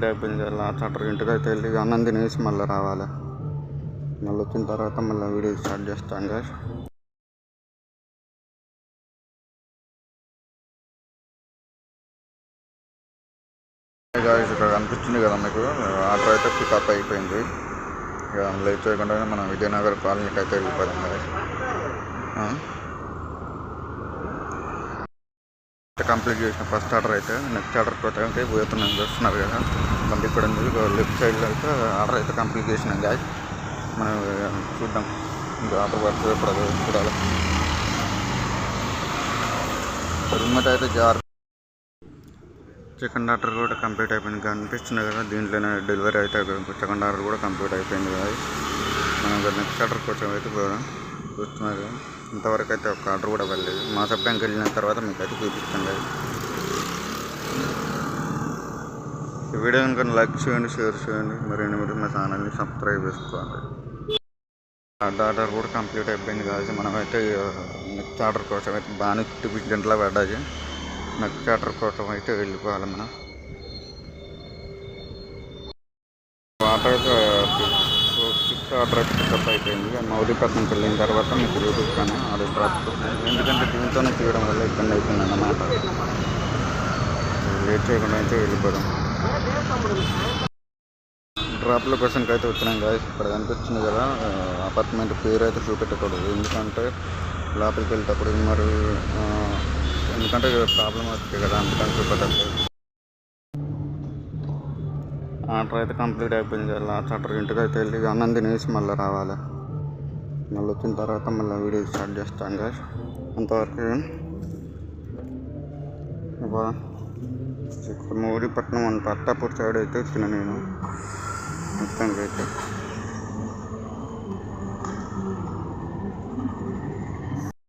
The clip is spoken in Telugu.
అయిపోయింది. లాస్ట్ ఆర్డర్ ఇంటికి అయితే వెళ్ళి అన్నం తినేసి మళ్ళీ రావాలి. మళ్ళీ వచ్చిన తర్వాత మళ్ళీ వీడియో స్టార్ట్ చేస్తాం గాయ్స్. ఇక్కడ కనిపిస్తుంది కదా మీకు, ఆర్డర్ అయితే పికప్ అయిపోయింది. ఇక లేట్ చేయకుండా మనం విజయనగర్ కాలనీకి అయితే వెళ్ళిపోదాం గాయ్స్. కంప్లీట్ చేసిన ఫస్ట్ ఆర్డర్ అయితే నెక్స్ట్ ఆర్డర్ కోసం అయితే పోతున్నాం. చూస్తున్నారు కదా బండి ఇక్కడ ఉంది. లెఫ్ట్ సైడ్లో అయితే ఆర్డర్ అయితే కంప్లీట్ చేసినాం గాయ్స్. మనం చూద్దాం ఇంకా ఆర్డర్ పడుతుంది ఎప్పుడు అది చూడాలి. రిమోట్ అయితే సెకండ్ ఆర్డర్ కూడా కంప్లీట్ అయిపోయింది. కనిపిస్తుంది కదా దీంట్లోనే డెలివరీ అయితే సెకండ్ ఆర్డర్ కూడా కంప్లీట్ అయిపోయింది కదా. మనం నెక్స్ట్ ఆర్డర్ కోసం అయితే చూస్తున్నారు. ఇంతవరకు అయితే ఒక ఆర్డర్ కూడా వెళ్ళలేదు. మా సబ్బ్యాంక్ వెళ్ళిన తర్వాత మీకు అయితే చూపిస్తాం కదా. ఈ వీడియో కనుక లైక్ చేయండి, షేర్ చేయండి. మీరు మా ఛానల్ని సబ్స్క్రైబ్ చేసుకోండి. ఆర్డర్ కూడా కంప్లీట్ అయిపోయింది కాదు. మనమైతే నెక్స్ట్ ఆర్డర్ కోసం అయితే బాగానే 50 గంటల పడ్డాయి. నెక్స్ట్ ఆర్డర్ కోసం అయితే వెళ్ళిపోవాలి మనం. ఆర్డర్ అయితే ఫిఫ్త్ ఆర్డర్ అయితే పికప్ అయిపోయింది. మౌలిపట్నంకి వెళ్ళిన తర్వాత మీకు చూపిస్తాను ఆర్డర్ ప్రాసెస్. ఎందుకంటే దీంతోనే తీయడం వల్ల ఇబ్బంది అవుతుంది అన్నమాట. లేట్ చేయకుండా అయితే వెళ్ళిపోదాం. డ్రాప్ లొకేషన్కి అయితే వచ్చినాం గాయ్స్. ఇక్కడ కనిపిస్తుంది కదా అపార్ట్మెంట్ పేరు అయితే చూపెట్టకూడదు, ఎందుకంటే లోపలికి వెళ్ళేటప్పుడు మరి ఎందుకంటే ప్రాబ్లం వస్తుంది కదా, అందుకని చూపెట్టలేదు. ఆర్డర్ అయితే కంప్లీట్ అయిపోయింది. లాస్ట్ ఆర్డర్ ఇంటికి అయితే వెళ్ళి అన్నం తినేసి మళ్ళీ రావాలి. మళ్ళీ వచ్చిన తర్వాత మళ్ళీ వీడియో స్టార్ట్ చేస్తాం గాయ్స్. అంతవరకు ఇక్కడ మౌలిపట్నం అంత అత్తాపూర్ సైడ్ అయితే వచ్చిన నేను మొత్తానికి అయితే